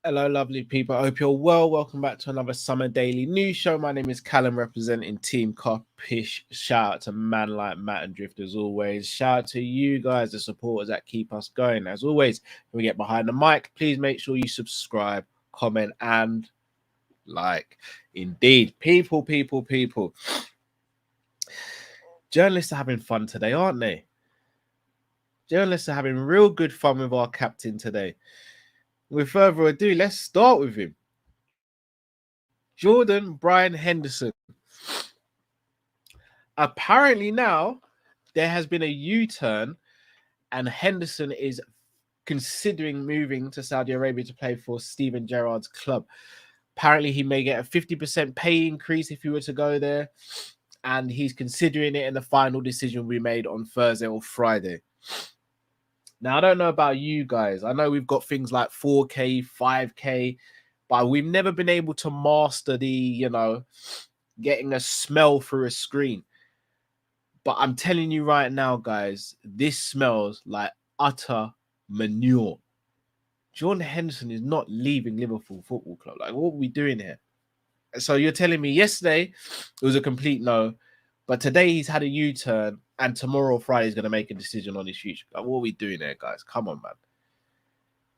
Hello, lovely people. I hope you're well. Welcome back to another Summer Daily News Show. My name is Callum, representing Team Kop-Ish. Shout out to man like Matt and Drift as always. Shout out to you guys, the supporters that keep us going. As always, when we get behind the mic, please make sure you subscribe, comment, and like. Indeed, people. Journalists are having fun today, aren't they? Journalists are having real good fun with our captain today. With further ado, let's start with him. Jordan Brian Henderson. Apparently now there has been a U-turn and Henderson is considering moving to Saudi Arabia to play for Steven Gerrard's club. Apparently he may get a 50% pay increase if he were to go there, and he's considering it, and the final decision will be made on Thursday or Friday. Now, I don't know about you guys. I know we've got things like 4K, 5K, but we've never been able to master the, getting a smell through a screen. But I'm telling you right now, guys, this smells like utter manure. Jordan Henderson is not leaving Liverpool Football Club. Like, what are we doing here? So you're telling me yesterday it was a complete no, but today he's had a U-turn, and tomorrow or Friday he's going to make a decision on his future. Like, what are we doing here, guys? Come on, man.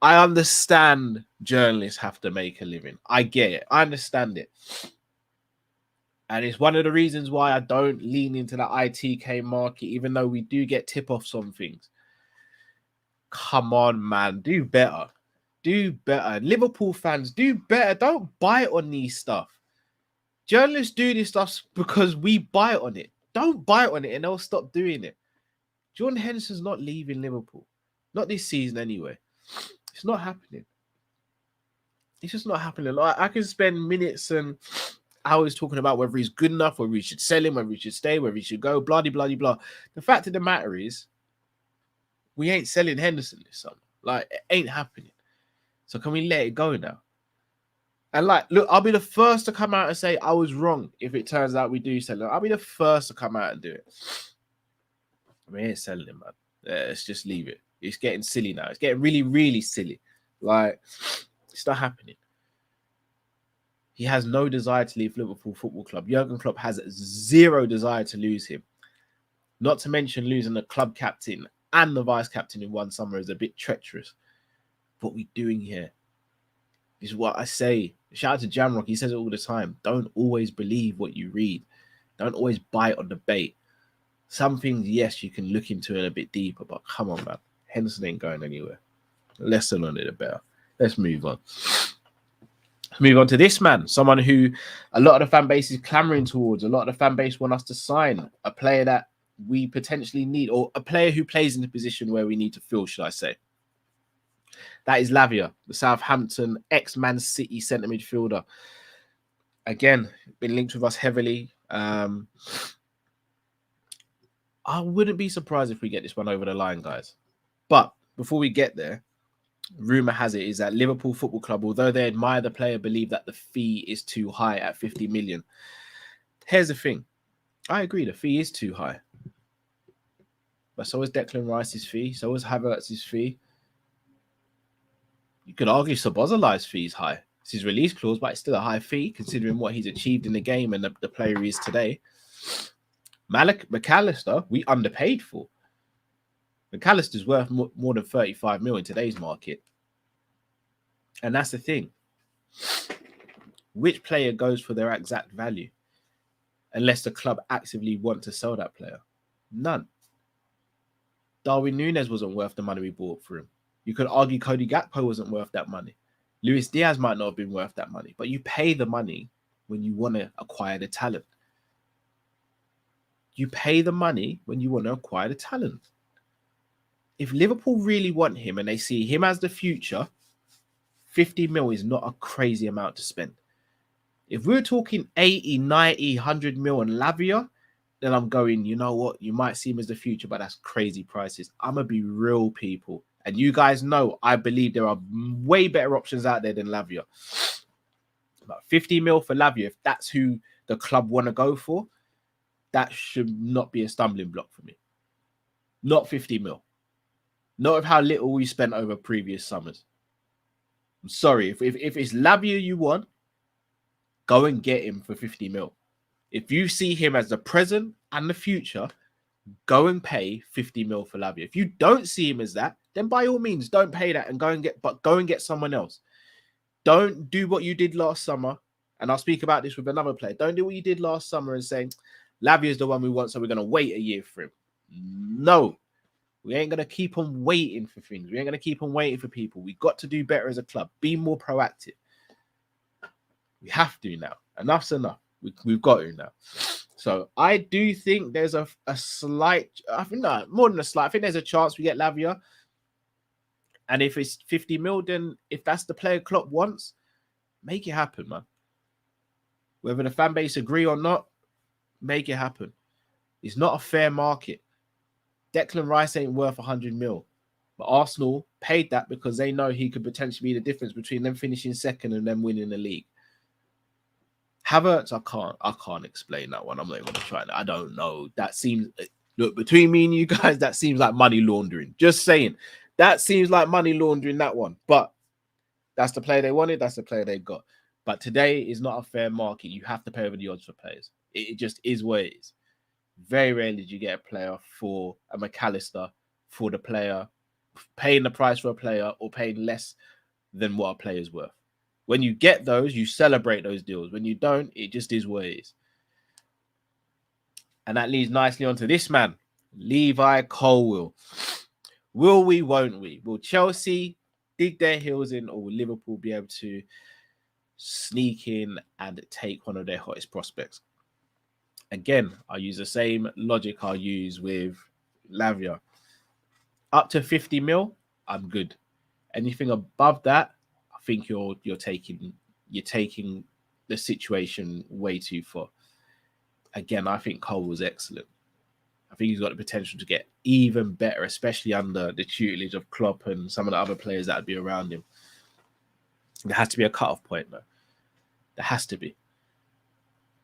I understand journalists have to make a living. I get it. I understand it. And it's one of the reasons why I don't lean into the ITK market, even though we do get tip-offs on things. Come on, man. Do better. Do better. Liverpool fans, do better. Don't bite on these stuff. Journalists do this stuff because we bite on it. Don't bite on it and they'll stop doing it. Jordan Henderson's not leaving Liverpool. Not this season anyway. It's not happening. It's just not happening. Like, I can spend minutes and hours talking about whether he's good enough, whether we should sell him, whether he should stay, whether he should go, blah, blah, blah, blah. The fact of the matter is, we ain't selling Henderson this summer. Like, it ain't happening. So can we let it go now? And like, look, I'll be the first to come out and say I was wrong if it turns out we do sell him. I'll be the first to come out and do it. We ain't selling him, man. Let's just leave it. It's getting silly now. It's getting really, really silly. Like, it's not happening. He has no desire to leave Liverpool Football Club. Jurgen Klopp has zero desire to lose him. Not to mention losing the club captain and the vice captain in one summer is a bit treacherous. What we doing here? This is what I say. Shout out to Jamrock. He says it all the time. Don't always believe what you read. Don't always bite on the bait. Some things, yes, you can look into it a bit deeper, but come on, man. Henderson ain't going anywhere. Less than on it, the better. Let's move on. Let's move on to this man. Someone who a lot of the fan base is clamoring towards. A lot of the fan base want us to sign. A player that we potentially need, or a player who plays in the position where we need to fill, should I say. That is Lavia, the Southampton ex-Man City centre midfielder. Again, been linked with us heavily. I wouldn't be surprised if we get this one over the line, guys. But before we get there, rumour has it is that Liverpool Football Club, although they admire the player, believe that the fee is too high at 50 million. Here's the thing. I agree, the fee is too high. But so is Declan Rice's fee. So is Havertz's fee. You could argue Szoboszlai's fee is high. It's his release clause, but it's still a high fee considering what he's achieved in the game and the player he is today. McAllister, we underpaid for. McAllister's worth more than 35 mil in today's market. And that's the thing. Which player goes for their exact value? Unless the club actively want to sell that player. None. Darwin Núñez wasn't worth the money we bought for him. You could argue Cody Gakpo wasn't worth that money. Luis Diaz might not have been worth that money. But you pay the money when you want to acquire the talent. You pay the money when you want to acquire the talent. If Liverpool really want him and they see him as the future, 50 mil is not a crazy amount to spend. If we're talking 80, 90, 100 mil on Lavia, then I'm going, you know what? You might see him as the future, but that's crazy prices. I'm going to be real, people. And you guys know, I believe there are way better options out there than Lavia. About 50 mil for Lavia, if that's who the club want to go for, that should not be a stumbling block for me. Not 50 mil. Not of how little we spent over previous summers. I'm sorry. If it's Lavia you want, go and get him for 50 mil. If you see him as the present and the future, go and pay 50 mil for Lavia. If you don't see him as that, then by all means, don't pay that and go and get someone else. Don't do what you did last summer. And I'll speak about this with another player. Don't do what you did last summer and say, Lavia is the one we want, so we're going to wait a year for him. No, we ain't going to keep on waiting for things. We ain't going to keep on waiting for people. We got to do better as a club. Be more proactive. We have to now. Enough's enough. We've got to now. So I do think there's a slight, I think no, more than a slight, I think there's a chance we get Lavia. And if it's 50 mil, then if that's the player Klopp wants, make it happen, man. Whether the fan base agree or not, make it happen. It's not a fair market. Declan Rice ain't worth 100 mil. But Arsenal paid that because they know he could potentially be the difference between them finishing second and them winning the league. Havertz, I can't explain that one. I'm not even going to try that. I don't know. That seems, look, between me and you guys, that seems like money laundering. Just saying. That seems like money laundering, that one. But that's the player they wanted. That's the player they got. But today is not a fair market. You have to pay over the odds for players. It just is what it is. Very rarely do you get a player for a McAllister, for the player, paying the price for a player or paying less than what a player's worth. When you get those, you celebrate those deals. When you don't, it just is what it is. And that leads nicely onto this man, Levi Colwill. Will we, won't we? Will Chelsea dig their heels in, or will Liverpool be able to sneak in and take one of their hottest prospects? Again, I use the same logic I use with Lavia. Up to 50 mil, I'm good. Anything above that, I think you're taking the situation way too far. Again, I think Cole was excellent. I think he's got the potential to get even better, especially under the tutelage of Klopp and some of the other players that would be around him. There has to be a cut-off point, though. There has to be.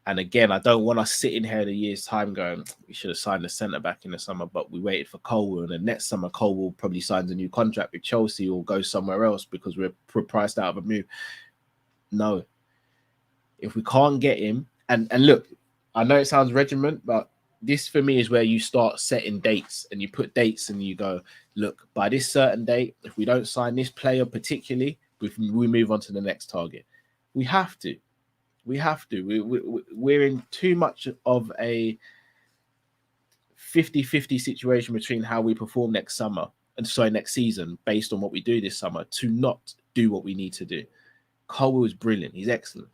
And again, I don't want us sitting here in a year's time going, we should have signed a centre-back in the summer, but we waited for Colwill. And then next summer, Colwill probably signs a new contract with Chelsea or goes somewhere else because we're priced out of a move. No. If we can't get him, and look, I know it sounds regiment, but this for me is where you start setting dates and you put dates and you go, look, by this certain date, if we don't sign this player particularly, we move on to the next target. We have to. We have to. We're in too much of a 50-50 situation between how we perform next season based on what we do this summer to not do what we need to do. Colwill is brilliant. He's excellent.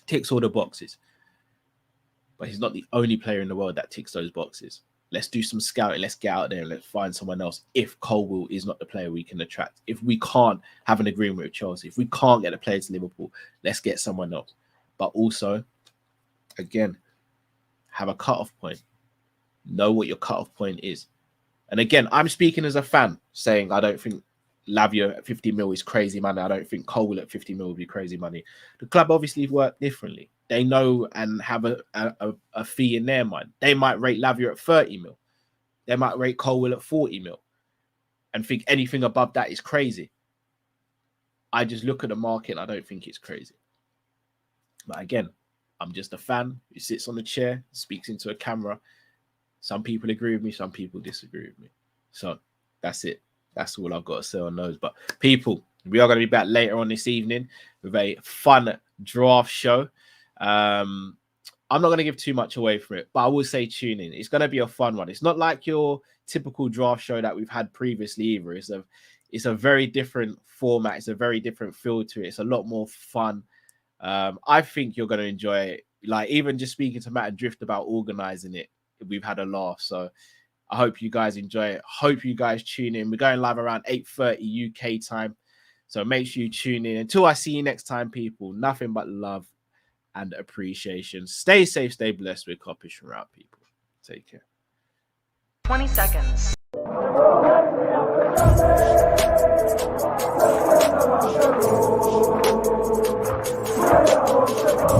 Ticks all the boxes. But he's not the only player in the world that ticks those boxes. Let's do some scouting. Let's get out there and let's find someone else if Colwill is not the player we can attract. If we can't have an agreement with Chelsea, if we can't get a player to Liverpool, let's get someone else. But also, again, have a cut-off point. Know what your cut-off point is. And again, I'm speaking as a fan, saying I don't think Lavia at 50 mil is crazy money. I don't think Colwill at 50 mil would be crazy money. The club obviously work differently. They know and have a fee in their mind. They might rate Lavia at 30 mil. They might rate Colwill at 40 mil and think anything above that is crazy. I just look at the market and I don't think it's crazy. But again, I'm just a fan who sits on the chair, speaks into a camera. Some people agree with me, some people disagree with me. So that's it. That's all I've got to say on those. But people, we are going to be back later on this evening with a fun draft show. I'm not going to give too much away from it, but I will say tune in. It's going to be a fun one. It's not like your typical draft show that we've had previously either. It's a very different format. It's a very different feel to it. It's a lot more fun. I think you're going to enjoy it. Like even just speaking to Matt and Drift about organizing it, we've had a laugh. So I hope you guys enjoy it. Hope you guys tune in. We're going live around 8:30 UK time. So make sure you tune in. Until I see you next time, people, nothing but love and appreciation. Stay safe, stay blessed. With Kopish from out, people. Take care. 20 seconds.